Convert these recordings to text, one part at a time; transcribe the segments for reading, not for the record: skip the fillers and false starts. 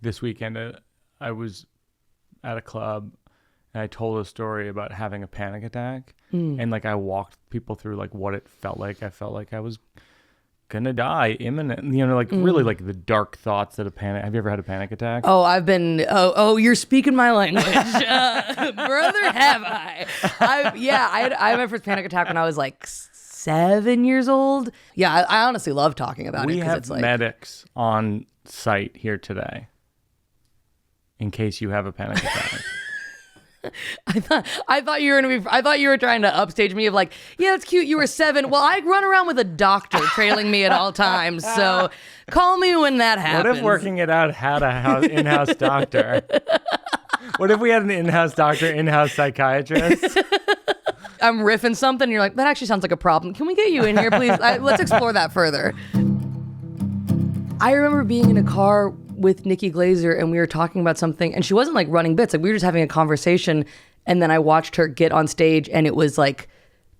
this weekend, I was at a club and I told a story about having a panic attack. And like I walked people through like what it felt like. I felt like I was gonna die imminent, like really like the dark thoughts that a panic. Have you ever had a panic attack? Oh, I've been. Oh, you're speaking my language, brother. Have I? I had my first panic attack when I was like 7 years old. Yeah, I honestly love talking about it. We have it's like medics on site here today, in case you have a panic attack. I thought you were trying to upstage me of like, yeah, that's cute. You were 7. Well, I run around with a doctor trailing me at all times. So call me when that happens. What if working it out had a in-house doctor? What if we had an in-house doctor, in-house psychiatrist? I'm riffing something. And you're like, that actually sounds like a problem. Can we get you in here, please? Let's explore that further. I remember being in a car with Nikki Glaser and we were talking about something and she wasn't like running bits. Like we were just having a conversation and then I watched her get on stage and it was like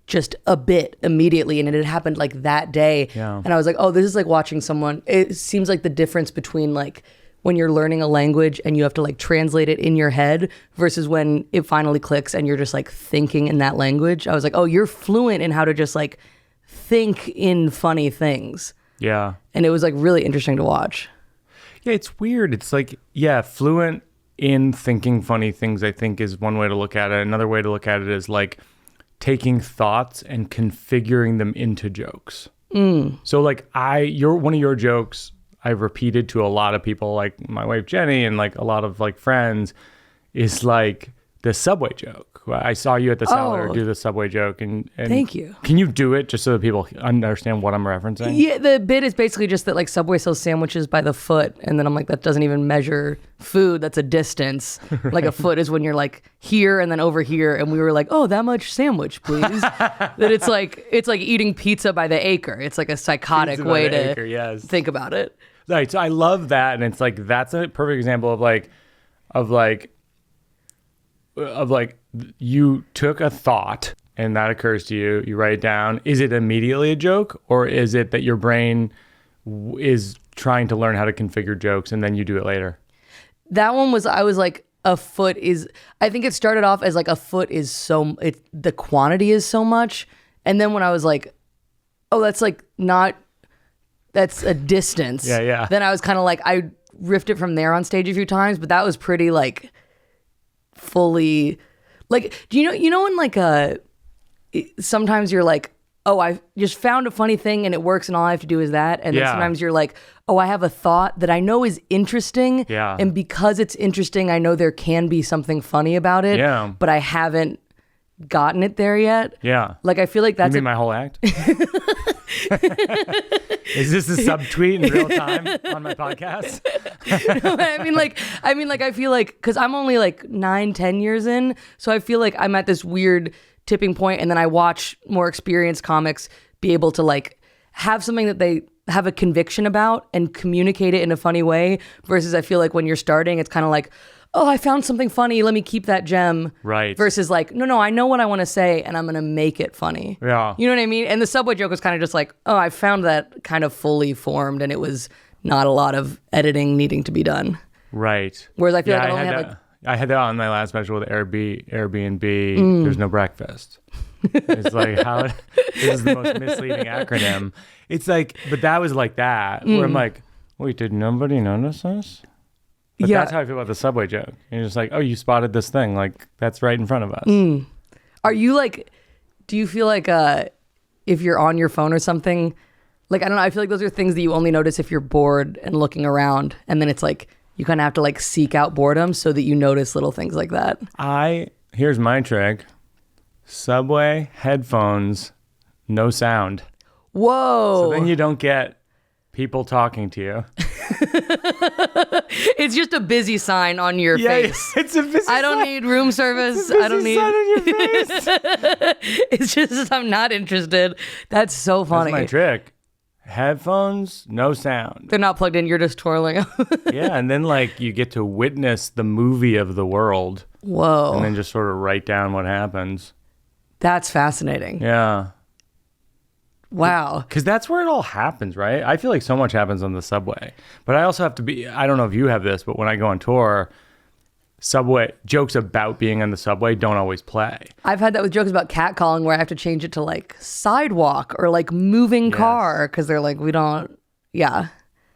just a bit immediately and it had happened like that day. Yeah. And I was like, oh, this is like watching someone. It seems like the difference between like when you're learning a language and you have to like translate it in your head versus when it finally clicks and you're just like thinking in that language. I was like, oh, you're fluent in how to just like think in funny things. Yeah. And it was like really interesting to watch. Yeah, it's weird. It's like, yeah, fluent in thinking funny things, I think, is one way to look at it. Another way to look at it is like taking thoughts and configuring them into jokes. So like one of your jokes I've repeated to a lot of people, like my wife Jenny and like a lot of like friends, is like the subway joke. I saw you at the Cellar do the subway joke. And thank you. Can you do it just so that people understand what I'm referencing? Yeah, the bit is basically just that like Subway sells sandwiches by the foot. And then I'm like, that doesn't even measure food. That's a distance. Right. Like a foot is when you're like here and then over here. And we were like, oh, that much sandwich, please. That it's like eating pizza by the acre. It's like a psychotic way to think about it. Right. So I love that. And it's like, that's a perfect example of you took a thought and that occurs to you, you write it down. Is it immediately a joke or is it that your brain is trying to learn how to configure jokes and then you do it later? That one was, I was like, I think it started off as like a foot is the quantity is so much. And then when I was like, oh, that's like that's a distance. Yeah. Then I was kind of like, I riffed it from there on stage a few times, but that was pretty like fully like, do you know when like sometimes you're like, oh, I just found a funny thing and it works and all I have to do is that. And then sometimes you're like, oh, I have a thought that I know is interesting. Yeah. And because it's interesting, I know there can be something funny about it. Yeah. But I haven't gotten it there yet. Yeah. Like I feel like that's you mean my whole act? Is this a subtweet in real time on my podcast? No, I mean, I feel like, because I'm only like 9-10 years in, so I feel like I'm at this weird tipping point, and then I watch more experienced comics be able to like have something that they have a conviction about and communicate it in a funny way, versus I feel like when you're starting, it's kind of like, oh, I found something funny, let me keep that gem. Right. Versus like, no, I know what I want to say and I'm going to make it funny. Yeah. You know what I mean? And the subway joke was kind of just like, oh, I found that kind of fully formed and it was not a lot of editing needing to be done. Right. Whereas I feel like I only had like... I had that on my last special with Airbnb. There's no breakfast. It's like, this is the most misleading acronym. It's like, but that was like that, where I'm like, wait, did nobody notice this? But that's how I feel about the subway joke. You're just like, oh, you spotted this thing. Like, that's right in front of us. Are you like, do you feel like if you're on your phone or something, like, I don't know, I feel like those are things that you only notice if you're bored and looking around. And then it's like, you kind of have to like seek out boredom so that you notice little things like that. Here's my trick. Subway, headphones, no sound. Whoa. So then you don't get people talking to you. It's just a busy sign on your face. It's a busy sign. I don't need room service. I don't need sign on your face. It's just I'm not interested. That's so funny. That's my trick. Headphones, no sound. They're not plugged in. You're just twirling. Yeah, and then like you get to witness the movie of the world. Whoa. And then just sort of write down what happens. That's fascinating. Yeah. Wow. Because that's where it all happens, right? I feel like so much happens on the subway. But I also have to be, I don't know if you have this, but when I go on tour, subway jokes about being on the subway don't always play. I've had that with jokes about catcalling where I have to change it to like sidewalk or like moving car because they're like, we don't, yeah.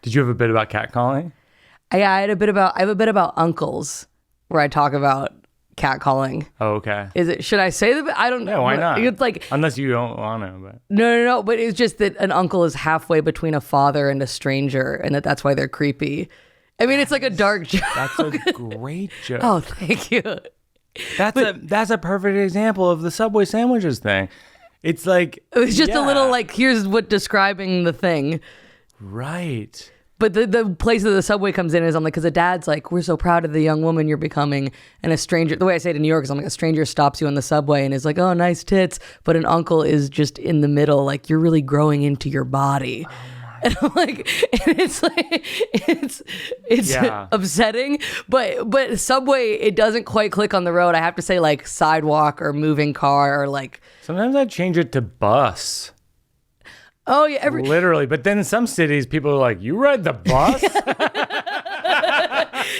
Did you have a bit about catcalling? I have a bit about uncles where I talk about catcalling. Oh, okay. Should I say that? I don't know. Yeah, why not? It's like, unless you don't want to, but. No. But it's just that an uncle is halfway between a father and a stranger and that's why they're creepy. I mean, it's like a dark joke. That's a great joke. Oh, thank you. That's a perfect example of the Subway sandwiches thing. It's like. It was just a little like, here's what describing the thing. Right. But the place that the subway comes in is I'm like, because a dad's like, we're so proud of the young woman you're becoming. And a stranger, the way I say it in New York is I'm like, a stranger stops you on the subway and is like, oh, nice tits. But an uncle is just in the middle, like, you're really growing into your body. Oh, and I'm like, and it's like, it's upsetting. But subway, it doesn't quite click on the road. I have to say like sidewalk or moving car or like. Sometimes I change it to bus. Oh yeah, literally. But then in some cities, people are like, "You ride the bus?"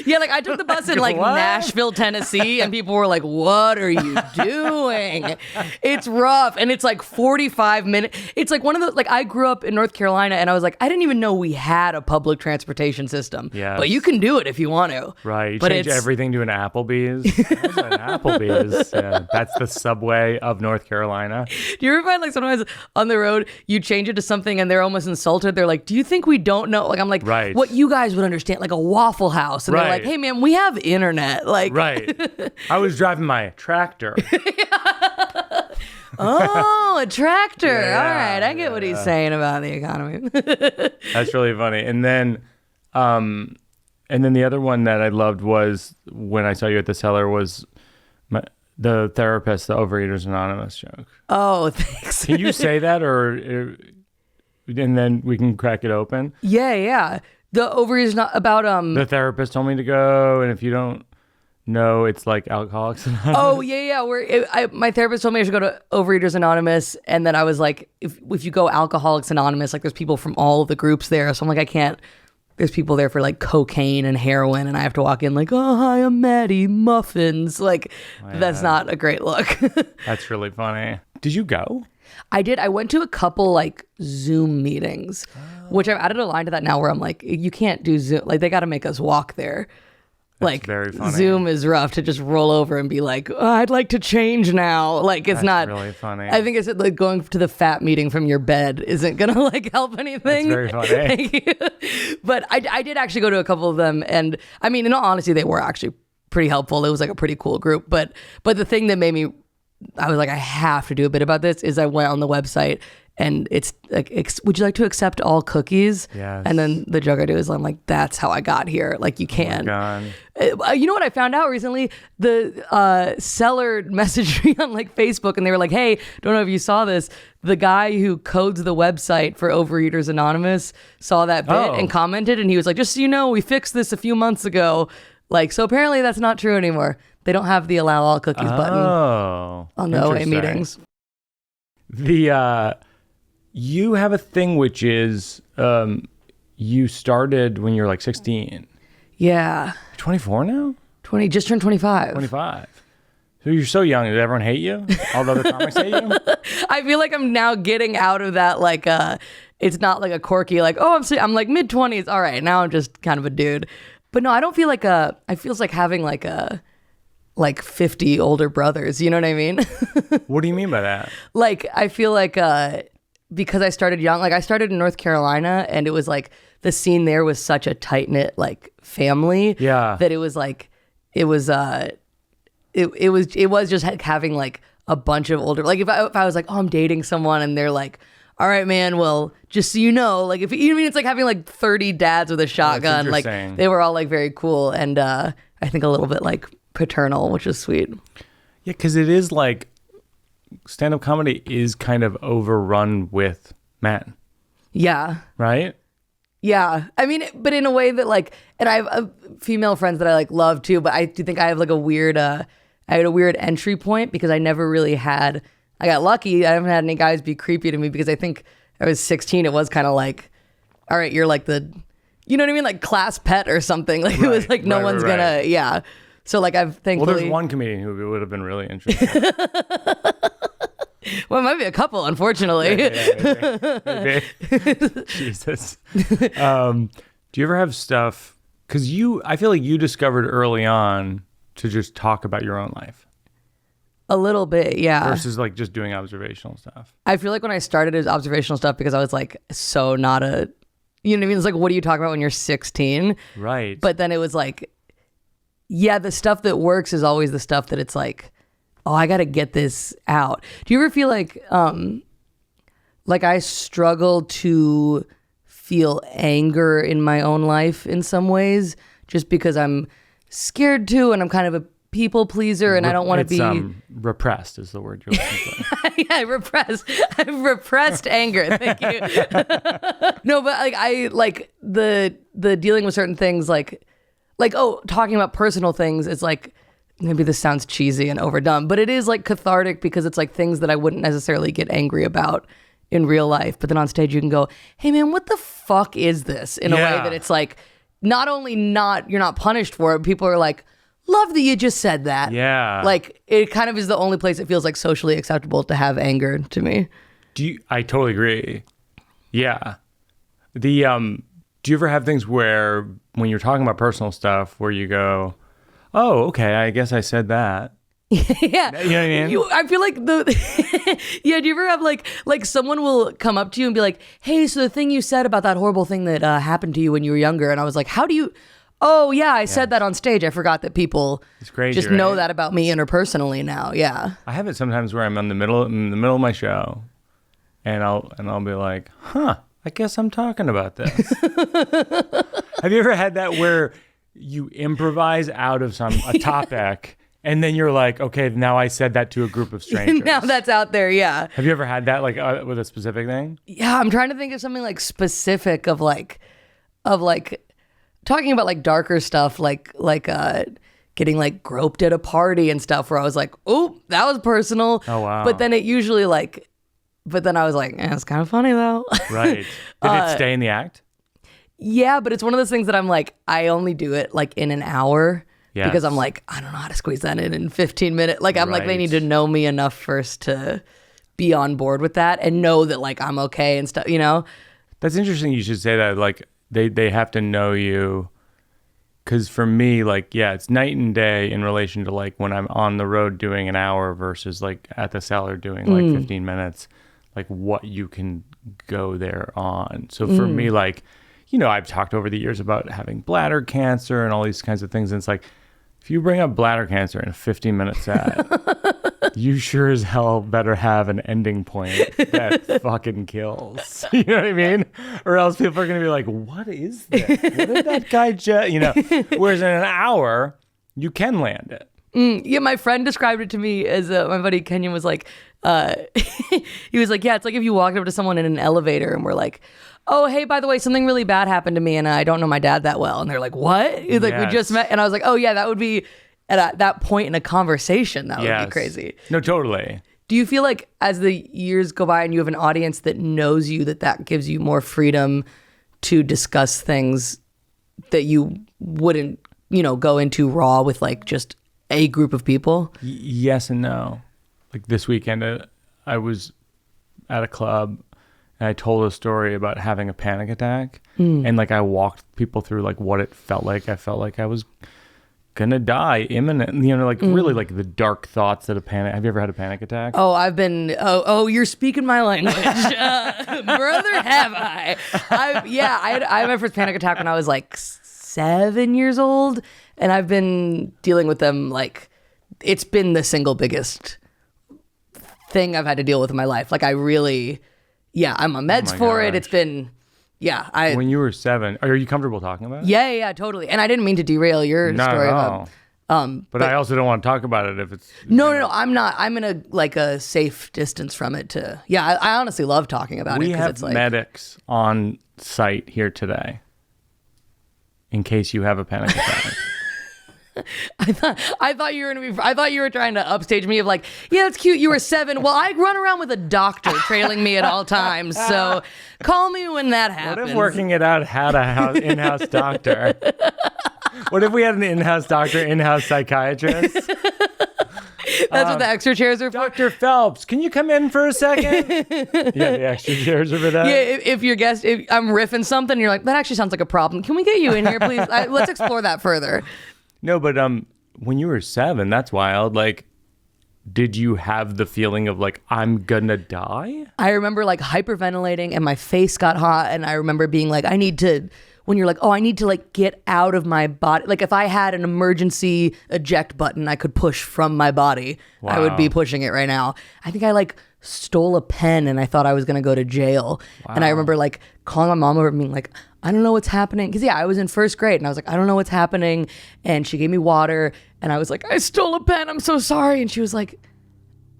Yeah, like I took the bus in like Nashville, Tennessee, and people were like, "What are you doing?" It's rough, and it's like 45 minutes. It's like one of the like I grew up in North Carolina, and I was like, I didn't even know we had a public transportation system. Yeah, but you can do it if you want to. Right. You change everything to an Applebee's. What's an Applebee's? Yeah, that's the subway of North Carolina. Do you ever find like sometimes on the road you change it to something and they're almost insulted? They're like, "Do you think we don't know?" Like I'm like, right. What you guys would understand, like a Waffle House, and they're like, "Hey man, we have internet." Like, right. I was driving my tractor. Oh, a tractor. Yeah, all right, I get what he's saying about the economy. That's really funny. And then the other one that I loved was when I saw you at the Cellar was the therapist, the Overeaters Anonymous joke. Oh, thanks. Can you say that and then we can crack it open? Yeah. The Overeaters not about the therapist told me to go, and if you don't know, it's like Alcoholics Anonymous. Oh yeah. My therapist told me I should go to Overeaters Anonymous, and then I was like, if you go Alcoholics Anonymous, like there's people from all of the groups there, so I'm like, I can't. There's people there for like cocaine and heroin, and I have to walk in like, oh hi, I'm Maddie, muffins. Like, that's not a great look. That's really funny. Did you go? I did. I went to a couple like Zoom meetings, which I've added a line to that now where I'm like, you can't do Zoom. Like they got to make us walk there. That's like very funny. Zoom is rough to just roll over and be like, oh, I'd like to change now. Like it's not really funny. I think it's like going to the FAT meeting from your bed isn't gonna like help anything. That's very funny. Thank you. But I did actually go to a couple of them, and I mean, in all honesty, they were actually pretty helpful. It was like a pretty cool group. But the thing that made me, I was like, I have to do a bit about this, is I went on the website and it's like, would you like to accept all cookies? Yes. And then the joke I do is I'm like, that's how I got here. Like you can. Oh my God. You know what I found out recently? The Cellar messaged me on like Facebook, and they were like, hey, don't know if you saw this. The guy who codes the website for Overeaters Anonymous saw that bit and commented, and he was like, just so you know, we fixed this a few months ago. Like, so apparently that's not true anymore. They don't have the allow all cookies button on the OA meetings. You have a thing which is you started when you were like 16. Yeah. 24 now? Just turned 25. 25. So you're so young. Did everyone hate you? All the other comics hate you? I feel like I'm now getting out of that, like, it's not like a quirky, like, oh, I'm like mid-20s. All right, now I'm just kind of a dude. But no, I don't feel like I feels like having like 50 older brothers. You know what I mean? What do you mean by that? Like, I feel like because I started young, like I started in North Carolina, and it was like the scene there was such a tight knit like family. Yeah. That it was like it was just having like a bunch of older, like if I was like, oh, I'm dating someone, and they're like, all right, man, well, just so you know, like if you know what I mean, it's like having like 30 dads with a shotgun. Like they were all like very cool, and I think a little bit like paternal, which is sweet. Yeah, because it is like stand-up comedy is kind of overrun with men. Yeah. Right? Yeah. I mean, but in a way that like, and I have female friends that I like love too, but I do think I have like I had a weird entry point because I never really had, I got lucky. I haven't had any guys be creepy to me because I think I was 16, it was kind of like, all right, you're like the, you know what I mean? Like class pet or something. Like it was like, no one's gonna, yeah. So like I've thankfully. Well, there's one comedian who would have been really interesting. Well, it might be a couple, unfortunately. Maybe. Jesus. Do you ever have stuff, because I feel like you discovered early on to just talk about your own life. A little bit, yeah. Versus like just doing observational stuff. I feel like when I started, it was observational stuff because I was like, so not a, you know what I mean? It's like, what do you talk about when you're 16? Right. But then it was like, yeah, the stuff that works is always the stuff that it's like, oh, I got to get this out. Do you ever feel like I struggle to feel anger in my own life in some ways, just because I'm scared to, and I'm kind of a people pleaser, and I don't want to be repressed is the word you're looking for. Yeah, repressed anger. Thank you. No, but like I like the dealing with certain things, like talking about personal things. It's like, maybe this sounds cheesy and overdone, but it is like cathartic because it's like things that I wouldn't necessarily get angry about in real life. But then on stage you can go, hey man, what the fuck is this? In a way that it's like, not only you're not punished for it, people are like, love that you just said that. Yeah. Like it kind of is the only place it feels like socially acceptable to have anger to me. I totally agree. Yeah. Do you ever have things where when you're talking about personal stuff where you go, oh, okay, I guess I said that. Yeah. You know what I mean? I feel like yeah, do you ever have like someone will come up to you and be like, hey, so the thing you said about that horrible thing that happened to you when you were younger, and I was like, how do you, oh yeah, I said that on stage. I forgot that people just know that about me interpersonally now. Yeah. I have it sometimes where I'm in the middle of my show and I'll be like, huh, I guess I'm talking about this. Have you ever had that where you improvise out of a topic and then you're like, okay, now I said that to a group of strangers. Now that's out there, yeah. Have you ever had that like with a specific thing? Yeah, I'm trying to think of something like specific of talking about like darker stuff, like getting like groped at a party and stuff, where I was like, oh, that was personal. Oh wow. But then I was like, it's kind of funny though. Right. Did it stay in the act? Yeah, but it's one of those things that I'm like, I only do it like in an hour. Yes. Because I'm like, I don't know how to squeeze that in 15 minutes. Like I'm like, they need to know me enough first to be on board with that and know that like I'm okay and stuff, you know? That's interesting you should say that. Like they have to know you. Because for me, like, yeah, it's night and day in relation to like when I'm on the road doing an hour versus like at the cellar doing like 15 minutes, like what you can go there on. So for me, like, you know, I've talked over the years about having bladder cancer and all these kinds of things. And it's like, if you bring up bladder cancer in a 15-minute set, you sure as hell better have an ending point that fucking kills. You know what I mean? Or else people are going to be like, what is this? What did that guy you know? Whereas in an hour, you can land it. Yeah, my friend described it to me as my buddy Kenyon was like, he was like, yeah, it's like if you walked up to someone in an elevator and were like, oh, hey, by the way, something really bad happened to me and I don't know my dad that well. And they're like, what? He's like, we just met. And I was like, oh yeah, that would be at that point in a conversation, that would be crazy. No, totally. Do you feel like as the years go by and you have an audience that knows you, that gives you more freedom to discuss things that you wouldn't, you know, go into raw with like just a group of people? Yes and no. Like this weekend, I was at a club and I told a story about having a panic attack. And like I walked people through like what it felt like. I felt like I was gonna die imminent, you know, like really like the dark thoughts that a panic. Have you ever had a panic attack? Oh, I've been, you're speaking my language. Brother, have I had my first panic attack when I was like 7 years old, and I've been dealing with them like, it's been the single biggest thing I've had to deal with in my life. Like I really, I'm on meds for it. It's been, when you were 7, are you comfortable talking about it? Yeah, totally. And I didn't mean to derail your story about. But I also don't want to talk about it if it's. No, I'm not. I'm in a safe distance from it. I honestly love talking about it. We have medics on site here today, in case you have a panic attack. I thought you were trying to upstage me of like, yeah, that's cute. You were 7. Well, I run around with a doctor trailing me at all times. So call me when that happens. What if working it out had a in-house doctor? What if we had an in-house doctor, in-house psychiatrist? That's what the extra chairs are for. Dr. Phelps, can you come in for a second? Yeah, the extra chairs are for that. Yeah, if your guest, if I'm riffing something, you're like, that actually sounds like a problem. Can we get you in here, please? Let's explore that further. No, but when you were 7, that's wild. Like, did you have the feeling of like, I'm gonna die? I remember like hyperventilating and my face got hot, and I remember being like, I need to like get out of my body. Like if I had an emergency eject button I could push from my body, wow. I would be pushing it right now. I think I like stole a pen and I thought I was going to go to jail. Wow. And I remember like calling my mom over and being like, I don't know what's happening. Cause yeah, I was in 1st grade and I was like, I don't know what's happening. And she gave me water and I was like, I stole a pen. I'm so sorry. And she was like,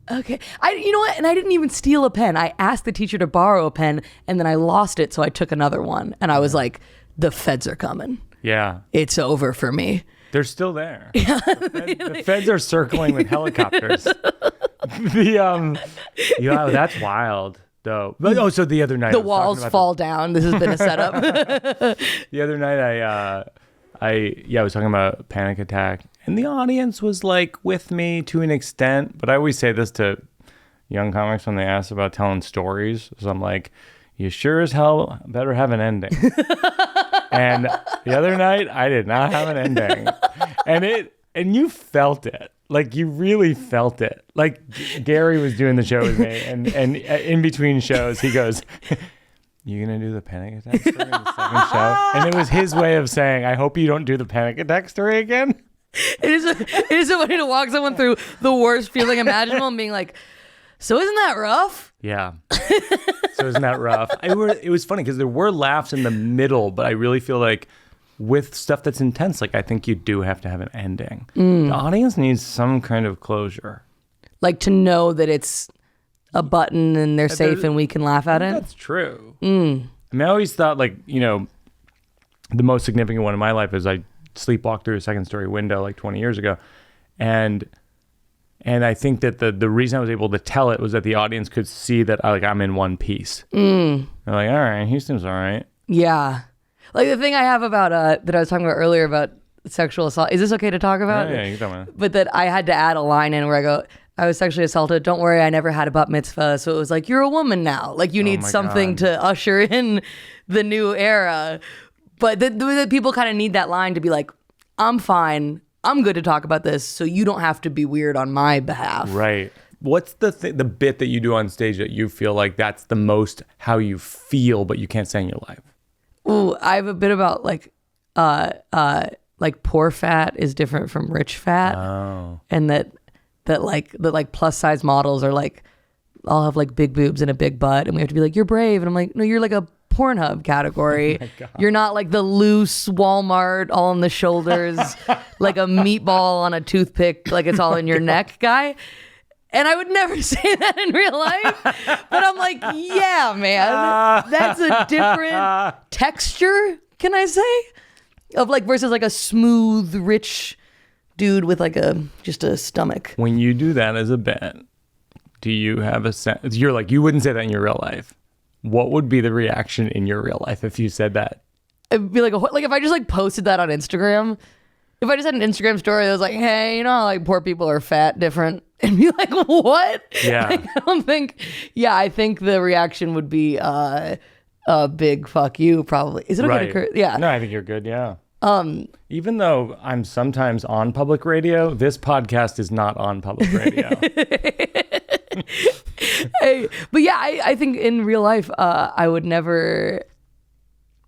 okay. You know what? And I didn't even steal a pen. I asked the teacher to borrow a pen and then I lost it. So I took another one and I was like, the feds are coming. Yeah. It's over for me. They're still there. Yeah. The feds are circling with helicopters. Yeah, that's wild though. But, so the other night the walls fall down. This has been a setup. The other night I was talking about a panic attack and the audience was like with me to an extent, but I always say this to young comics when they ask about telling stories. So I'm like, you sure as hell better have an ending. And the other night, I did not have an ending. And you felt it. Like, you really felt it. Like, Gary was doing the show with me, and in between shows, he goes, you going to do the panic attack story in the second show? And it was his way of saying, I hope you don't do the panic attack story again. It is so funny to walk someone through the worst feeling imaginable and being like, so isn't that rough? Yeah. So isn't that rough? It was funny because there were laughs in the middle, but I really feel like with stuff that's intense, like I think you do have to have an ending. The audience needs some kind of closure. Like to know that it's a button and they're safe and we can laugh at it? That's true. I mean, I always thought like, you know, the most significant one in my life is I sleepwalked through a 2nd-story window like 20 years ago. And I think that the reason I was able to tell it was that the audience could see that I'm in one piece. They're like, all right, Houston's all right. Yeah. Like the thing I have about, that I was talking about earlier about sexual assault. Is this okay to talk about? Yeah, you can talk about it. But that I had to add a line in where I go, I was sexually assaulted. Don't worry, I never had a bat mitzvah. So it was like, you're a woman now. Like you need something to usher in the new era. But the people kind of need that line to be like, I'm fine. I'm good to talk about this, so you don't have to be weird on my behalf. Right. What's the bit that you do on stage that you feel like that's the most how you feel, but you can't say in your life? Ooh, I have a bit about like poor fat is different from rich fat. Oh. And that plus size models are like, all have like big boobs and a big butt, and we have to be like, you're brave, and I'm like, no, you're like a Pornhub category. Oh you're not like the loose Walmart all on the shoulders like a meatball on a toothpick like it's all in your neck guy. And I would never say that in real life, but I'm like, yeah, man, that's a different texture, can I say, of like versus like a smooth rich dude with like just a stomach. When you do that as a bit, do you have a sense, you're like, you wouldn't say that in your real life. What would be the reaction in your real life if you said that? It'd be like if I just like posted that on Instagram. If I just had an Instagram story that was like, hey, you know, like poor people are fat different, and be like, what? Yeah. Like, I think the reaction would be a big fuck you probably. Is it okay to curse? Yeah. No, I think you're good. Yeah. Even though I'm sometimes on public radio, this podcast is not on public radio. Hey, but yeah, I think in real life, I would never.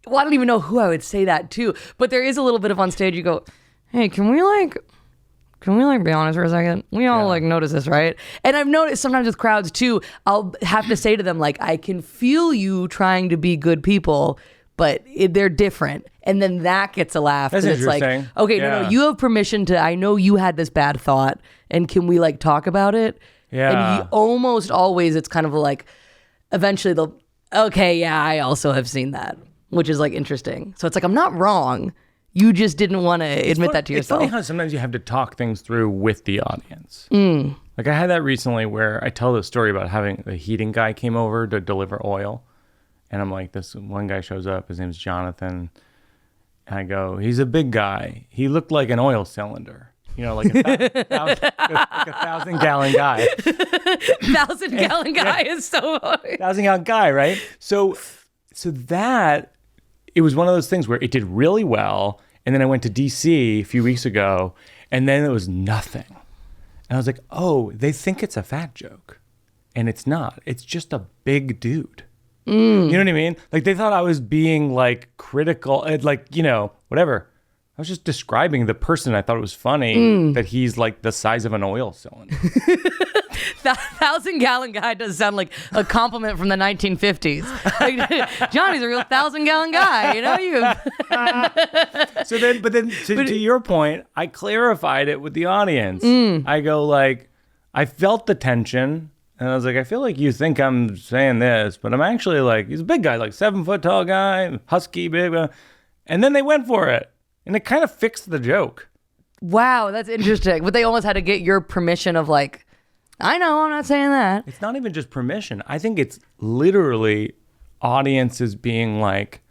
Well, I don't even know who I would say that to, but there is a little bit of on stage. You go, hey, can we be honest for a second? We all like notice this, right? And I've noticed sometimes with crowds too, I'll have to say to them like, I can feel you trying to be good people, but they're different. And then that gets a laugh. That's interesting. It's like, okay, no, you have permission to, I know you had this bad thought, and can we like talk about it? Yeah. And almost always it's kind of like, eventually they'll, okay, yeah, I also have seen that, which is like interesting. So it's like, I'm not wrong. You just didn't want to admit that to It's yourself. funny how sometimes you have to talk things through with the audience. Like I had that recently where I tell this story about having the heating guy came over to deliver oil. And I'm like, this one guy shows up. His name's Jonathan. And I go, he's a big guy. He looked like an oil cylinder. You know, like a 1,000-gallon guy. 1,000-gallon guy is so funny. 1,000-gallon guy, right? So that, it was one of those things where it did really well. And then I went to DC a few weeks ago, and then it was nothing. And I was like, oh, they think it's a fat joke. And it's not. It's just a big dude. You know what I mean? Like they thought I was being like critical, like, you know, whatever. I was just describing the person. I thought it was funny that he's like the size of an oil cylinder. 1,000-gallon guy does sound like a compliment from the 1950s. Like, Johnny's a real 1,000-gallon guy, you know. But then to your point, I clarified it with the audience. I go like, I felt the tension. And I was like, I feel like you think I'm saying this, but I'm actually like, he's a big guy, like 7-foot tall guy, husky, big. And then they went for it. And it kind of fixed the joke. Wow, that's interesting. But they almost had to get your permission of like, I know, I'm not saying that. It's not even just permission. I think it's literally audiences being like,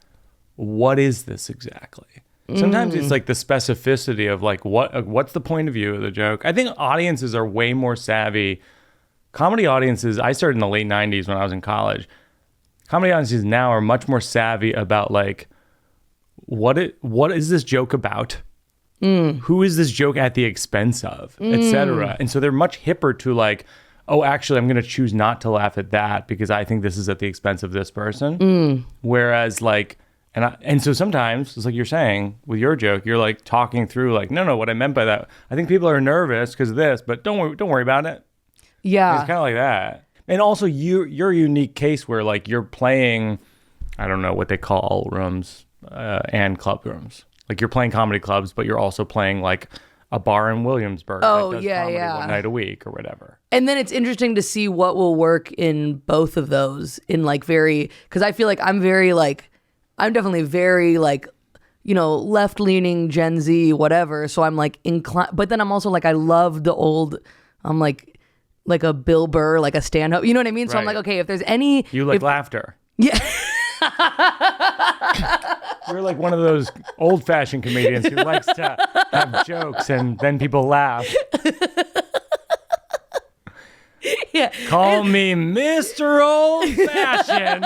what is this exactly? Sometimes it's like the specificity of like, what's the point of view of the joke? I think audiences are way more savvy. Comedy audiences, I started in the late 90s when I was in college. Comedy audiences now are much more savvy about like, what is this joke about? Who is this joke at the expense of, etc. And so they're much hipper to like, oh, actually, I'm going to choose not to laugh at that because I think this is at the expense of this person. Whereas like, and so sometimes it's like you're saying with your joke, you're like talking through like, no, what I meant by that. I think people are nervous because of this, but don't worry about it. Yeah. It's kind of like that. And also your unique case where like you're playing, I don't know what they call alt rooms and club rooms. Like you're playing comedy clubs, but you're also playing like a bar in Williamsburg that does comedy one night a week or whatever. And then it's interesting to see what will work in both of those in like because I feel like I'm definitely very like, you know, left-leaning Gen Z, whatever. So I'm like inclined, but then I'm also like, I love the old, I'm like a Bill Burr, like a stand-up, you know what I mean? So I'm like, okay, if there's any... You like laughter. Yeah. You're like one of those old-fashioned comedians who likes to have jokes and then people laugh. Yeah. Call me Mr. Old-Fashioned.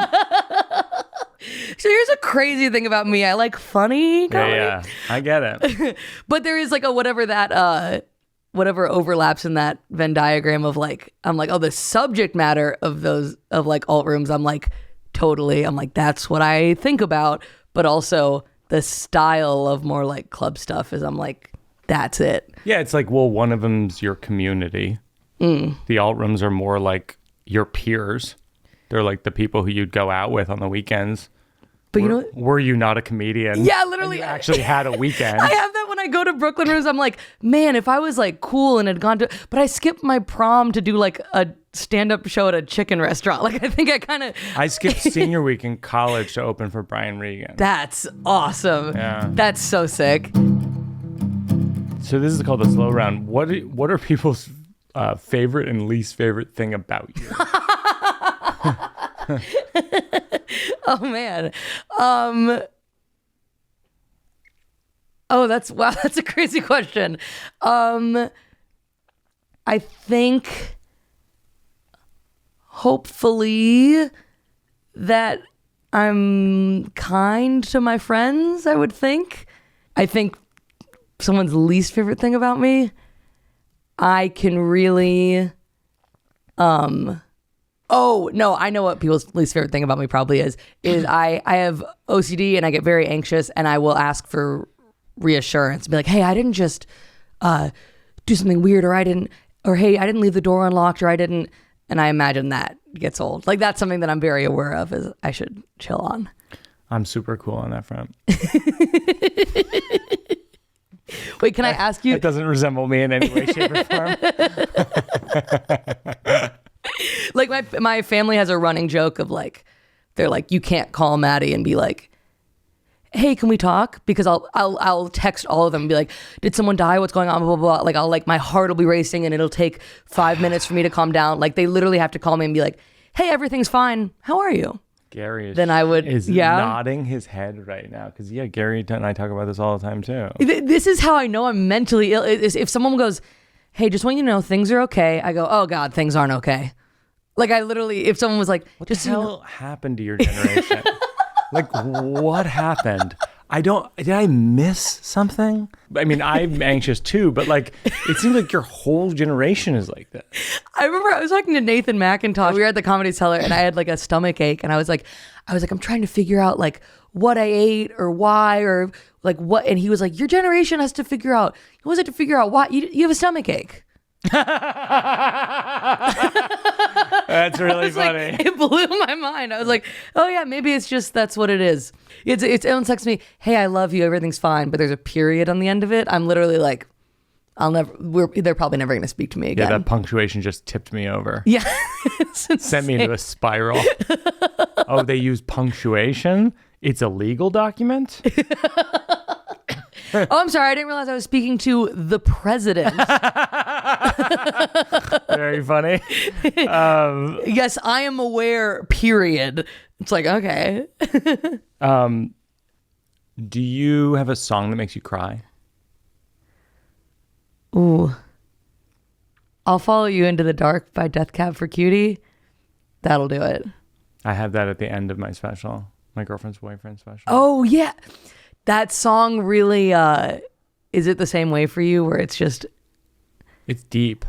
So here's a crazy thing about me. I like funny comedy. Yeah, I get it. But there is like a whatever overlaps in that Venn diagram of like, I'm like, oh, the subject matter of those, of like alt rooms, I'm like, that's what I think about. But also the style of more like club stuff is I'm like, that's it. Yeah, it's like, well, one of them's your community. The alt rooms are more like your peers. They're like the people who you'd go out with on the weekends. But you know, were you not a comedian? Yeah, literally. You actually had a weekend. I have that when I go to Brooklyn rooms. I'm like, man, if I was like cool and had gone to, but I skipped my prom to do like a stand-up show at a chicken restaurant. Like I think I skipped senior week in college to open for Brian Regan. That's awesome. Yeah. That's so sick. So this is called the slow round. What are people's favorite and least favorite thing about you? Oh man. That's a crazy question. I think hopefully that I'm kind to my friends, I would think. I think someone's least favorite thing about me, I can really oh no, I know what people's least favorite thing about me probably is I have OCD and I get very anxious and I will ask for reassurance, be like, hey, I didn't just do something weird, or hey, I didn't leave the door unlocked, or I didn't, and I imagine that gets old. Like that's something that I'm very aware of, is I should chill on. I'm super cool on that front. Wait, can I ask you? It doesn't resemble me in any way, shape, or form. Like my family has a running joke of like, they're like, you can't call Maddie and be like, hey, can we talk? Because I'll text all of them and be like, did someone die? What's going on? Blah, blah, blah. Like, I'll like, my heart will be racing and it'll take 5 minutes for me to calm down. Like, they literally have to call me and be like, hey, everything's fine. How are you? Gary then I would is nodding his head right now because Gary and I talk about this all the time too. This is how I know I'm mentally ill. If someone goes, hey, just want you to know things are okay, I go, oh God, things aren't okay. Like, I literally, if someone was like, what the hell happened to your generation? Like, what happened? Did I miss something? I mean, I'm anxious too, but like, it seems like your whole generation is like that. I remember I was talking to Nathan McIntosh. We were at the Comedy Cellar and I had like a stomach ache and I was like, I'm trying to figure out like what I ate or why or like what. And he was like, your generation has to figure out, what was it to figure out why you have a stomach ache? That's really funny. Like, it blew my mind. I was like, oh yeah, maybe it's just that's what it is. It's Ellen texts me, hey, I love you, everything's fine, but there's a period on the end of it. I'm literally like, they're probably never gonna speak to me again. Yeah, that punctuation just tipped me over. Yeah. Sent me into a spiral. Oh, they use punctuation? It's a legal document? Oh, I'm sorry. I didn't realize I was speaking to the president. Very funny. Yes, I am aware, period. It's like, okay. Do you have a song that makes you cry? Ooh. I'll Follow You Into the Dark by Death Cab for Cutie. That'll do it. I have that at the end of my special. My girlfriend's boyfriend special. Oh, yeah. That song really, is it the same way for you where it's just... It's deep.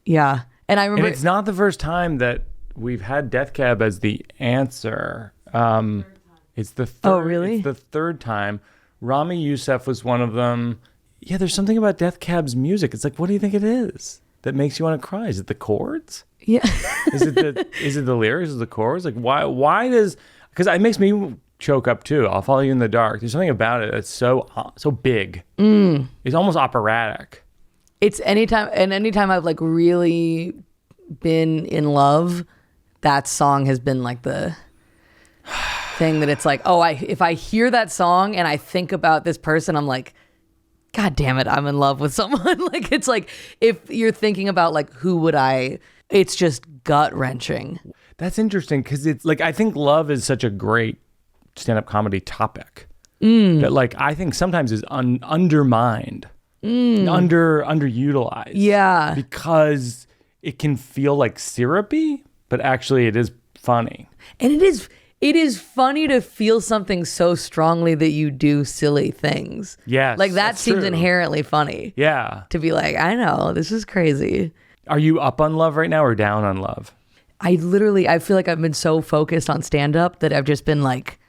Yeah. And I remember... And it's not the first time that we've had Death Cab as the answer. It's the third. Oh, really? It's the third time. Rami Youssef was one of them. Yeah, there's something about Death Cab's music. It's like, what do you think it is that makes you want to cry? Is it the chords? Yeah. Is it the lyrics? Is it the chords? Like, why does... Because it makes me... choke up too. I'll Follow You in the Dark. There's something about it that's so big. It's almost operatic. It's anytime I've like really been in love, that song has been like the thing that it's like, oh, if I hear that song and I think about this person, I'm like, God damn it, I'm in love with someone. Like, it's like, if you're thinking about like, it's just gut wrenching. That's interesting because it's like, I think love is such a great stand-up comedy topic that like I think sometimes is undermined, underutilized. Yeah, because it can feel like syrupy, but actually it is funny. And it is funny to feel something so strongly that you do silly things. Yes, like that seems true. Inherently funny. Yeah, to be like, I know this is crazy. Are you up on love right now or down on love? I feel like I've been so focused on stand-up that I've just been like,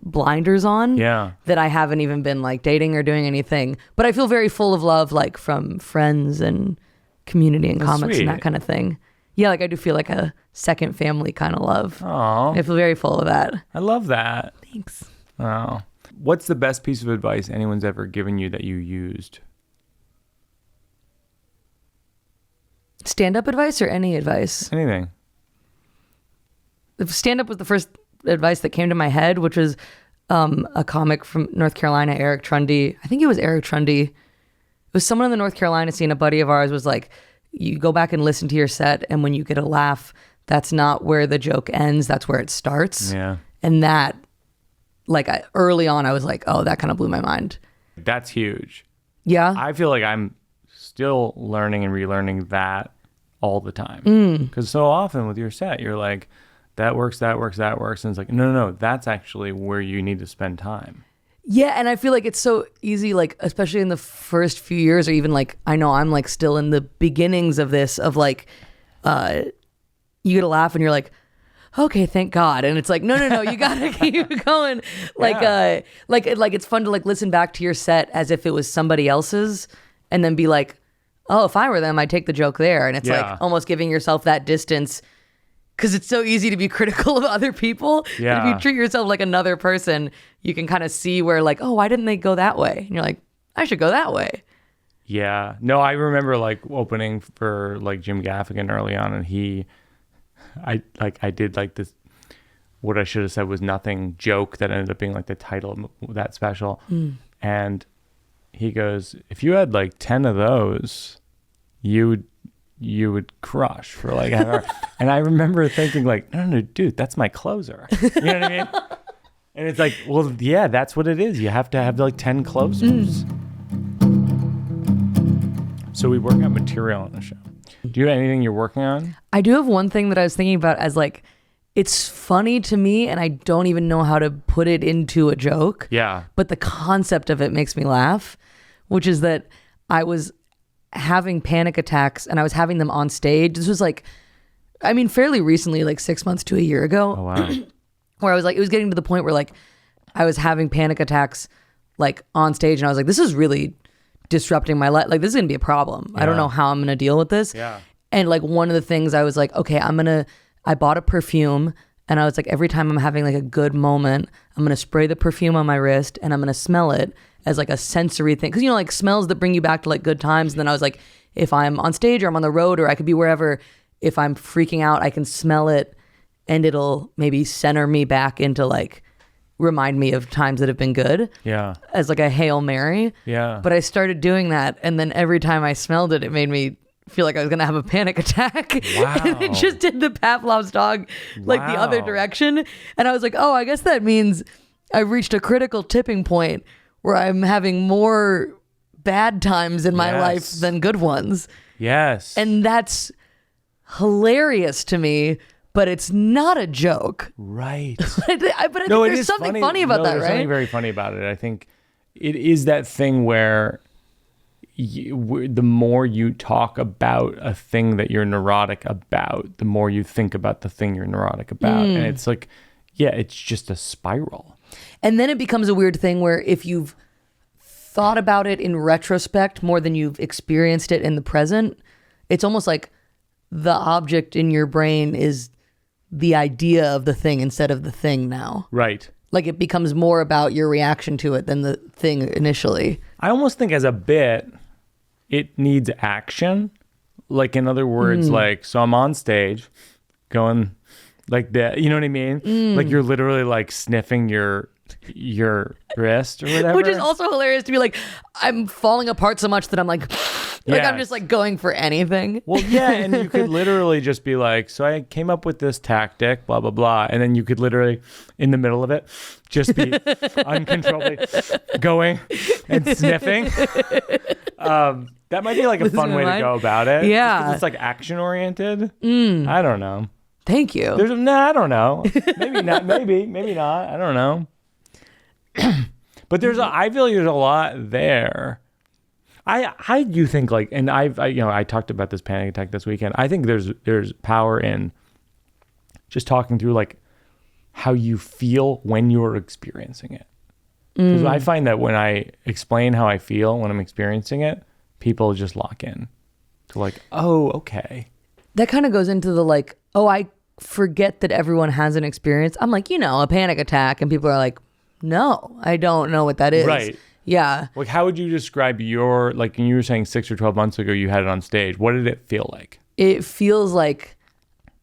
blinders on. Yeah. That I haven't even been like dating or doing anything. But I feel very full of love, like from friends and community and comics sweet. and that kind of thing. Yeah, like I do feel like a second family kind of love. Oh. I feel very full of that. I love that. Thanks. Oh. What's the best piece of advice anyone's ever given you that you used? Stand-up advice or any advice? Anything. Stand-up was the first advice that came to my head, which was a comic from North Carolina, Eric Trundy. I think it was Eric Trundy. It was someone in the North Carolina scene. A buddy of ours was like, you go back and listen to your set, and when you get a laugh, that's not where the joke ends, that's where it starts. Yeah. And that, like, early on, I was like, oh, that kind of blew my mind. That's huge. Yeah. I feel like I'm still learning and relearning that all the time. Because so often with your set, you're like, that works. And it's like, no, that's actually where you need to spend time. Yeah, and I feel like it's so easy, like, especially in the first few years, or even like, I know I'm like still in the beginnings of this, of like, you get a laugh and you're like, okay, thank God. And it's like, no, you gotta keep going. Like, yeah. Like it's fun to like listen back to your set as if it was somebody else's and then be like, oh, if I were them, I'd take the joke there. And it's like almost giving yourself that distance. Because it's so easy to be critical of other people. Yeah. But if you treat yourself like another person, you can kind of see where like, oh, why didn't they go that way? And you're like, I should go that way. Yeah. No, I remember like opening for like Jim Gaffigan early on, and I did like this what I should have said was nothing joke that ended up being like the title of that special. And he goes, if you had like 10 of those, you would crush for like an hour. And I remember thinking like, no, dude, that's my closer. You know what I mean? And it's like, well, yeah, that's what it is. You have to have like 10 closers. So we work out material on the show. Do you have anything you're working on? I do have one thing that I was thinking about as like, it's funny to me and I don't even know how to put it into a joke. Yeah. But the concept of it makes me laugh, which is that I was having panic attacks and I was having them on stage. This was like, I mean, fairly recently, like 6 months to a year ago. Oh, wow. Where I was like, it was getting to the point where like I was having panic attacks like on stage and I was like, this is really disrupting my life. Like this is going to be a problem. Yeah. I don't know how I'm going to deal with this. Yeah. And like one of the things I was like, okay, I bought a perfume and I was like, every time I'm having like a good moment, I'm going to spray the perfume on my wrist and I'm going to smell it as like a sensory thing. Cause you know, like smells that bring you back to like good times. And then I was like, if I'm on stage or I'm on the road or I could be wherever, if I'm freaking out, I can smell it and it'll maybe center me back into like, remind me of times that have been good. Yeah. As like a Hail Mary. Yeah. But I started doing that. And then every time I smelled it, it made me feel like I was going to have a panic attack. Wow. And it just did the Pavlov's dog like the other direction. And I was like, oh, I guess that means I've reached a critical tipping point where I'm having more bad times in my life than good ones. Yes. And that's hilarious to me, but it's not a joke. Right. But I think there's something funny about that, there's right? something very funny about it. I think it is that thing where the more you talk about a thing that you're neurotic about, the more you think about the thing you're neurotic about. And it's like, yeah, it's just a spiral. And then it becomes a weird thing where if you've thought about it in retrospect more than you've experienced it in the present, it's almost like the object in your brain is the idea of the thing instead of the thing now. Right. Like it becomes more about your reaction to it than the thing initially. I almost think as a bit, it needs action. Like in other words, like, so I'm on stage going like that, you know what I mean? Like you're literally like sniffing your wrist or whatever. Which is also hilarious to be like, I'm falling apart so much that I'm like I'm just like going for anything. Well, yeah, and you could literally just be like, so I came up with this tactic, blah, blah, blah. And then you could literally, in the middle of it, just be uncontrollably going and sniffing. That might be like a fun way to go about it. Yeah. It's like action oriented. I don't know. Thank you. I don't know. Maybe not. Maybe not. I don't know. But I feel like there's a lot there. I do think like, and I talked about this panic attack this weekend. I think there's power in just talking through like how you feel when you're experiencing it. Because I find that when I explain how I feel when I'm experiencing it, people just lock in to like, oh, okay. That kind of goes into the like, oh, I forget that everyone has an experience. I'm like, a panic attack. And people are like, no, I don't know what that is. Right. Yeah. Like, how would you describe like you were saying 6 or 12 months ago, you had it on stage. What did it feel like? It feels like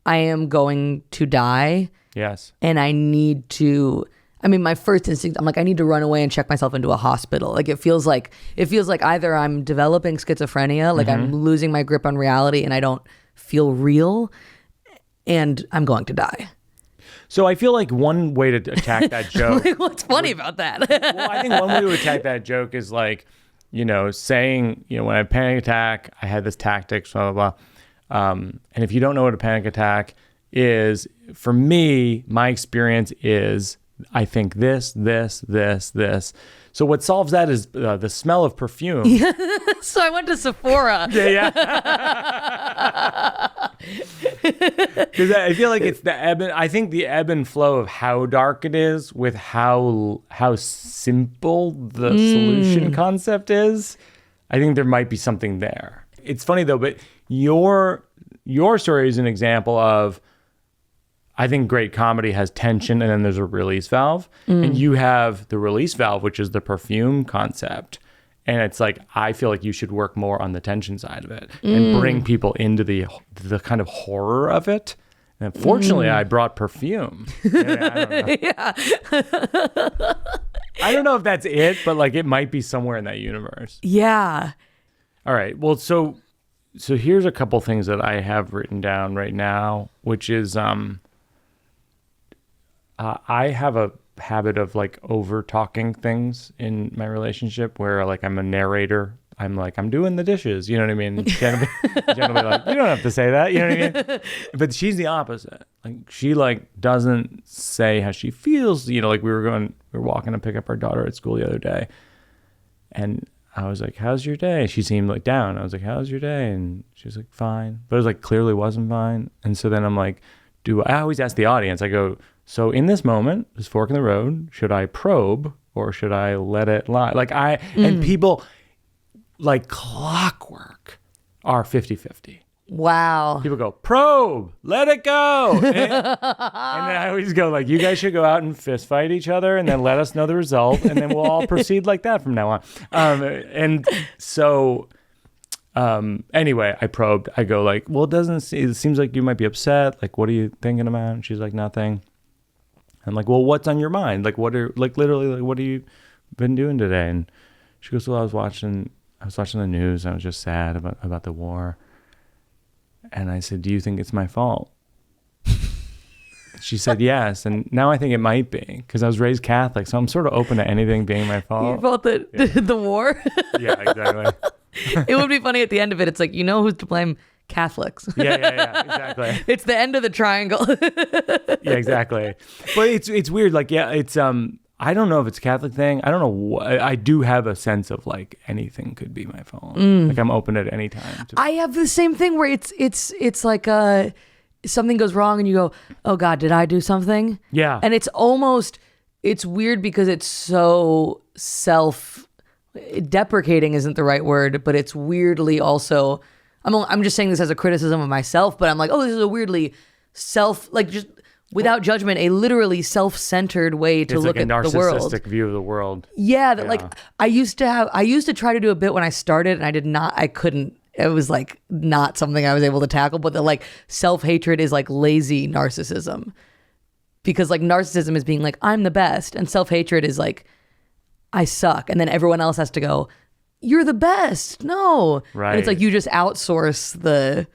I am going to die. Yes. And I need to, my first instinct, I'm like, I need to run away and check myself into a hospital. Like, it feels like either I'm developing schizophrenia, like I'm losing my grip on reality and I don't feel real, and I'm going to die. So I feel like one way to attack that joke. What's funny about that? Well, I think one way to attack that joke is like, saying, when I have a panic attack, I had this tactic, blah, blah, blah. And if you don't know what a panic attack is, for me, my experience is I think this. So what solves that is the smell of perfume. So I went to Sephora. Yeah. Because I feel like it's I think the ebb and flow of how dark it is with how simple the solution concept is. I think there might be something there. It's funny though, but your story is an example of, I think great comedy has tension and then there's a release valve. And you have the release valve, which is the perfume concept. And it's like, I feel like you should work more on the tension side of it and bring people into the kind of horror of it. And fortunately, I brought perfume. I don't know. Yeah. I don't know if that's it, but like it might be somewhere in that universe. Yeah. All right. Well, so here's a couple things that I have written down right now, which is I have a habit of like over talking things in my relationship where like I'm a narrator. I'm like, I'm doing the dishes. You know what I mean? Jen will be like, you don't have to say that. You know what I mean? But she's the opposite. Like she like doesn't say how she feels. You know, like we were walking to pick up our daughter at school the other day. And I was like, how's your day? She seemed like down. I was like, how's your day? And she was like, fine. But it was like clearly wasn't fine. And so then I'm like, I always ask the audience, I go, so in this moment, this fork in the road, should I probe or should I let it lie? Like and people like clockwork are 50-50. Wow. People go, probe, let it go. And then I always go like, you guys should go out and fist fight each other and then let us know the result. And then we'll all proceed like that from now on. And so anyway, I probed. I go like, well, it seems like you might be upset. Like, what are you thinking about? And she's like, nothing. I'm like, well, what's on your mind? Like, what have you been doing today? And she goes, well, I was watching the news. I was just sad about the war. And I said, do you think it's my fault? She said yes. And now I think it might be because I was raised Catholic. So I'm sort of open to anything being my fault. You felt the war? Yeah, exactly. It would be funny at the end of it. It's like, you know who's to blame? Catholics. Yeah, exactly. It's the end of the triangle. Yeah, exactly. But it's weird. Like, yeah, it's I don't know if it's a Catholic thing. I don't know what. I do have a sense of like anything could be my fault. Like I'm open at any time. I have the same thing where it's like something goes wrong and you go, oh God, did I do something? Yeah. And it's weird because it's so deprecating isn't the right word, but it's weirdly also. I'm just saying this as a criticism of myself, but I'm like, oh, this is a weirdly just without judgment, a literally self-centered way to look at the world. It's like a narcissistic view of the world. Yeah, like I used to try to do a bit when I started, and I couldn't. It was like not something I was able to tackle. But the like self-hatred is like lazy narcissism, because like narcissism is being like I'm the best, and self-hatred is like I suck, and then everyone else has to go, you're the best. No. Right. And it's like you just outsource the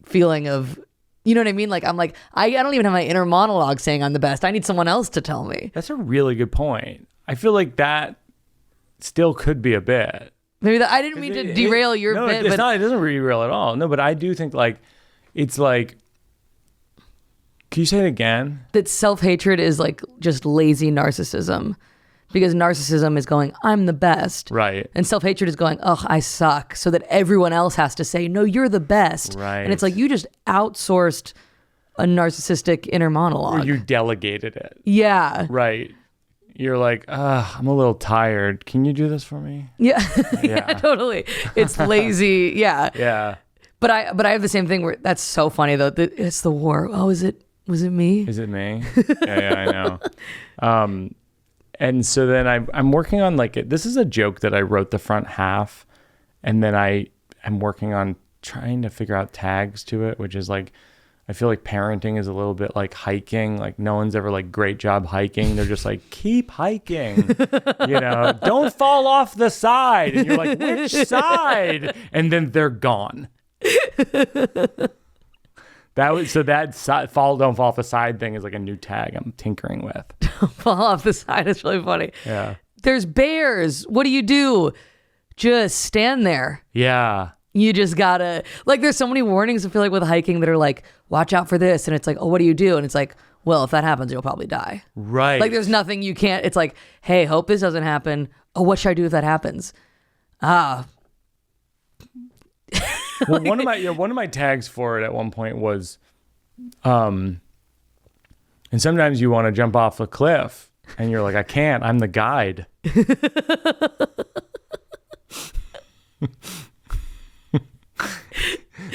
feeling of, you know what I mean? Like I'm like, I don't even have my inner monologue saying I'm the best. I need someone else to tell me. That's a really good point. I feel like that still could be a bit. Maybe I didn't mean to derail your bit. It doesn't derail at all. No, but I do think like, it's like, can you say it again? That self-hatred is like just lazy narcissism. Because narcissism is going, I'm the best. Right. And self-hatred is going, ugh, I suck. So that everyone else has to say, no, you're the best. Right. And it's like you just outsourced a narcissistic inner monologue. Or you delegated it. Yeah. Right. You're like, I'm a little tired. Can you do this for me? Yeah. Yeah, totally. It's lazy. Yeah. Yeah. But I have the same thing where that's so funny though. It's the war. Oh, was it me? Is it me? Yeah, I know. And so then I'm working on this is a joke that I wrote the front half, and then I'm working on trying to figure out tags to it, which is like, I feel like parenting is a little bit like hiking. Like no one's ever like, great job hiking. They're just like, keep hiking, don't fall off the side. And you're like, which side? And then they're gone. Don't fall off the side thing is like a new tag I'm tinkering with. Fall off the side is really funny. Yeah. There's bears. What do you do? Just stand there. Yeah. You just gotta, like, there's so many warnings I feel like with hiking that are like, watch out for this. And it's like, oh, what do you do? And it's like, well, if that happens, you'll probably die. Right. Like there's nothing you can't, it's like, hey, hope this doesn't happen. Oh, what should I do if that happens? Well, one of my tags for it at one point was, and sometimes you want to jump off a cliff, and you're like, I can't. I'm the guide.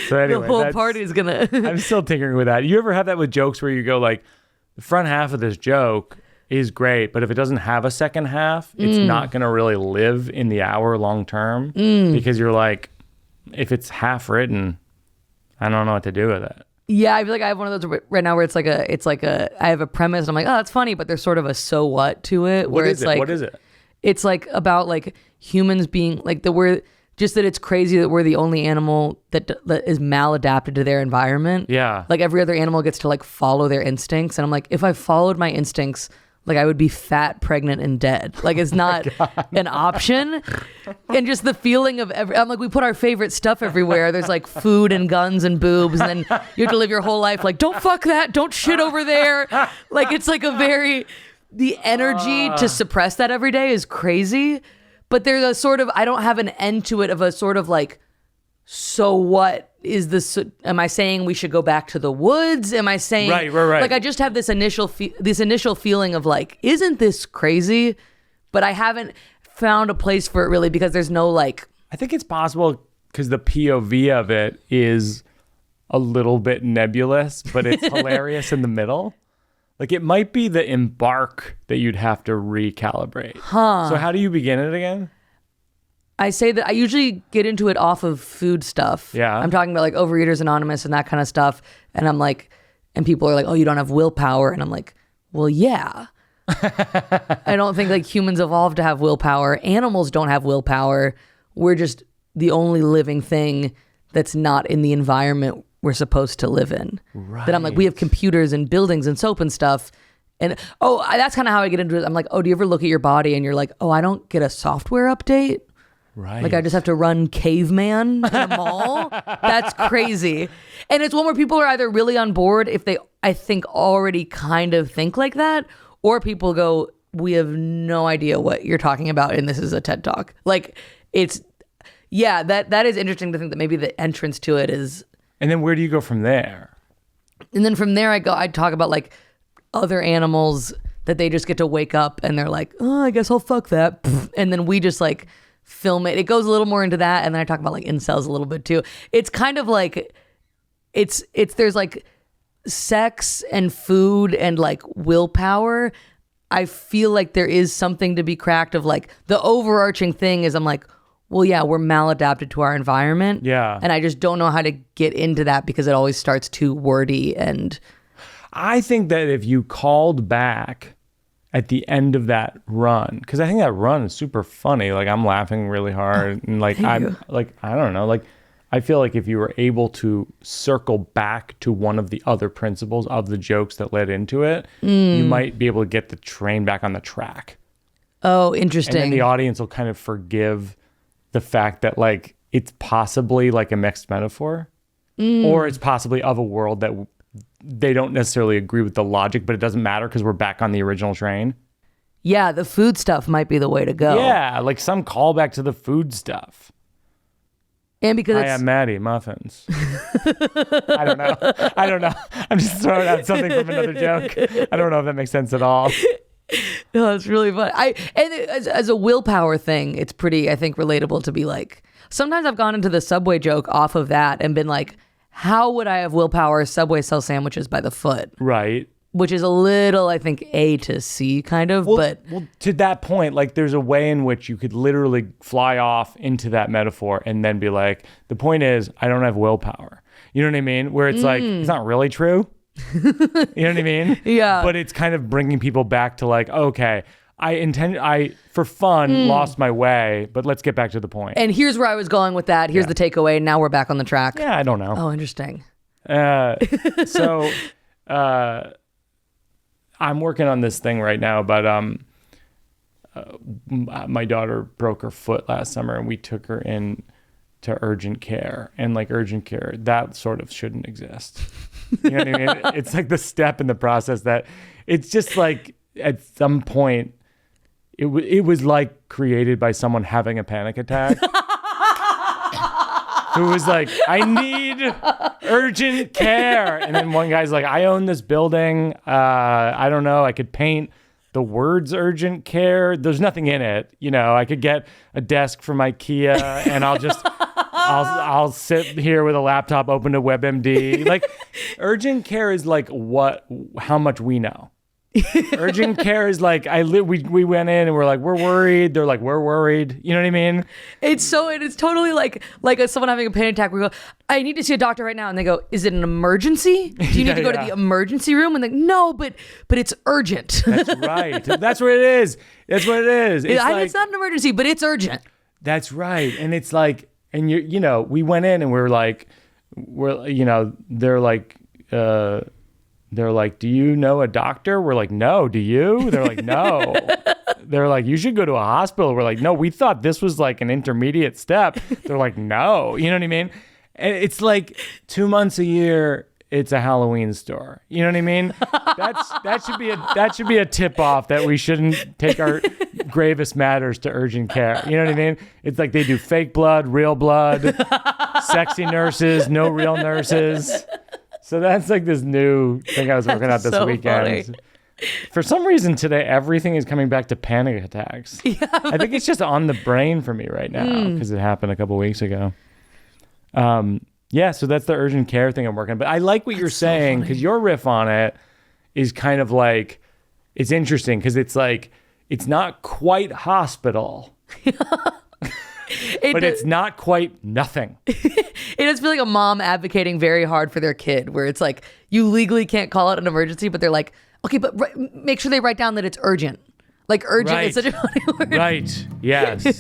So anyway, the whole party is gonna. I'm still tinkering with that. You ever have that with jokes where you go like, the front half of this joke is great, but if it doesn't have a second half, it's not gonna really live in the hour long term because you're like, if it's half written, I don't know what to do with it. Yeah, I feel like I have one of those right now where it's like I have a premise and I'm like, oh, that's funny, but there's sort of a so what to it. What is it? What is it? It's like about like humans being like just that it's crazy that we're the only animal that is maladapted to their environment. Yeah. Like every other animal gets to like follow their instincts. And I'm like, if I followed my instincts, like I would be fat, pregnant, and dead. Like it's not an option. And just the feeling of I'm like, we put our favorite stuff everywhere. There's like food and guns and boobs. And then you have to live your whole life like, don't fuck that. Don't shit over there. Like it's like the energy to suppress that every day is crazy. But there's a sort of, I don't have an end to it of a sort of like, so what is this? Am I saying we should go back to the woods? Am I saying, right. Like I just have this initial feeling of like, isn't this crazy? But I haven't found a place for it really because there's no like. I think it's possible because the POV of it is a little bit nebulous, but it's hilarious in the middle. Like it might be the embark that you'd have to recalibrate. Huh. So how do you begin it again? I say that I usually get into it off of food stuff. Yeah. I'm talking about like Overeaters Anonymous and that kind of stuff. And I'm like, and people are like, oh, you don't have willpower. And I'm like, well, yeah. I don't think like humans evolved to have willpower. Animals don't have willpower. We're just the only living thing that's not in the environment we're supposed to live in. Right. That I'm like, we have computers and buildings and soap and stuff. And that's kind of how I get into it. I'm like, oh, do you ever look at your body and you're like, oh, I don't get a software update? Right. Like I just have to run caveman in a mall? That's crazy. And it's one where people are either really on board if they, I think, already kind of think like that, or people go, we have no idea what you're talking about and this is a TED Talk. Like that is interesting to think that maybe the entrance to it is. And then where do you go from there? And then from there I'd talk about like other animals that they just get to wake up and they're like, oh, I guess I'll fuck that. And then we just like film it. It goes a little more into that. And then I talk about like incels a little bit too. It's kind of like, there's like sex and food and like willpower. I feel like there is something to be cracked of like the overarching thing is I'm like, well, yeah, we're maladapted to our environment. Yeah. And I just don't know how to get into that because it always starts too wordy. And I think that if you called back at the end of that run, because I think that run is super funny. Like I'm laughing really hard. And like, I'm like, I don't know, like I feel like if you were able to circle back to one of the other principles of the jokes that led into it, you might be able to get the train back on the track. Oh, interesting. And then the audience will kind of forgive the fact that like it's possibly like a mixed metaphor or it's possibly of a world that they don't necessarily agree with the logic, but it doesn't matter because we're back on the original train. Yeah, the food stuff might be the way to go. Yeah, like some callback to the food stuff. And because I am Maddie, muffins. I don't know. I'm just throwing out something from another joke. I don't know if that makes sense at all. No, it's really fun. As a willpower thing, it's pretty, I think, relatable to be like, sometimes I've gone into the Subway joke off of that and been like, how would I have willpower? Subway sells sandwiches by the foot. Right. Which is a little, I think, A to C kind of, well, to that point, like there's a way in which you could literally fly off into that metaphor and then be like, the point is, I don't have willpower. You know what I mean? Where it's like, it's not really true. You know what I mean? Yeah. But it's kind of bringing people back to like, okay, I for fun lost my way, but let's get back to the point. And here's where I was going with that. Here's the takeaway. And now we're back on the track. Yeah, I don't know. Oh, interesting. So I'm working on this thing right now, but my daughter broke her foot last summer and we took her in to urgent care, and like urgent care, that sort of shouldn't exist. You know what I mean? It's like the step in the process that it's just like at some point it was like created by someone having a panic attack. Who was like, I need urgent care. And then one guy's like, I own this building. I don't know. I could paint the words urgent care. There's nothing in it. You know, I could get a desk from IKEA and I'll sit here with a laptop open to WebMD. Like urgent care is like how much we know. Urgent care is like we went in and we're like, we're worried. They're like, we're worried. You know what I mean? It's totally like someone having a panic attack. We go, I need to see a doctor right now, and they go, is it an emergency? Do you need to go to the emergency room? And like, no, but it's urgent. That's right. That's what it is. That's what it is. It's not an emergency, but it's urgent. That's right. And it's like, and we went in and they're like, do you know a doctor? We're like, no. Do you? They're like, no. They're like, you should go to a hospital. We're like, no, we thought this was like an intermediate step. They're like, no. You know what I mean? And it's like 2 months a year, it's a Halloween store. You know what I mean? That should be a tip off that we shouldn't take our gravest matters to urgent care. You know what I mean? It's like they do fake blood, real blood, sexy nurses, no real nurses. So that's like this new thing I was working out this weekend. Funny. For some reason today, everything is coming back to panic attacks. Yeah, I think it's just on the brain for me right now because it happened a couple weeks ago. So that's the urgent care thing I'm working on. But I like what you're saying because your riff on it is kind of like, it's interesting because it's like, it's not quite hospital. But it's not quite nothing. It does feel like a mom advocating very hard for their kid, where it's like you legally can't call it an emergency, but they're like, okay, but make sure they write down that it's urgent. Like urgent is such a funny word. Right. Yes.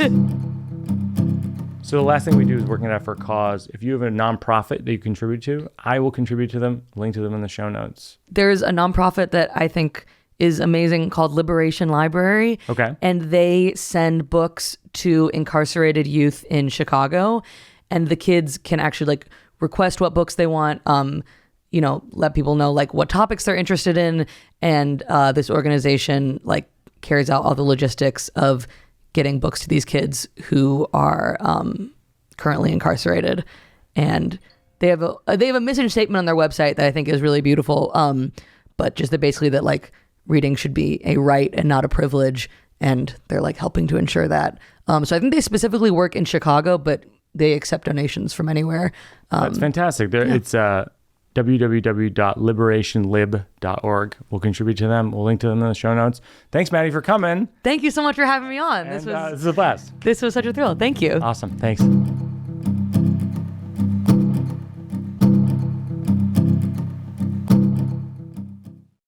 So the last thing we do is working it out for a cause. If you have a nonprofit that you contribute to, I will contribute to them. Link to them in the show notes. There's a nonprofit that I think is amazing called Liberation Library. Okay. And they send books to incarcerated youth in Chicago, and the kids can actually like request what books they want, let people know like what topics they're interested in, and this organization like carries out all the logistics of getting books to these kids who are currently incarcerated. And they have a mission statement on their website that I think is really beautiful, but just that basically that like reading should be a right and not a privilege, and they're like helping to ensure that. So I think they specifically work in Chicago, but they accept donations from anywhere. That's fantastic. It's www.liberationlib.org. We'll contribute to them. We'll link to them in the show notes. Thanks, Maddie, for coming. Thank you so much for having me on. This was a blast. This was such a thrill. Thank you. Awesome. Thanks.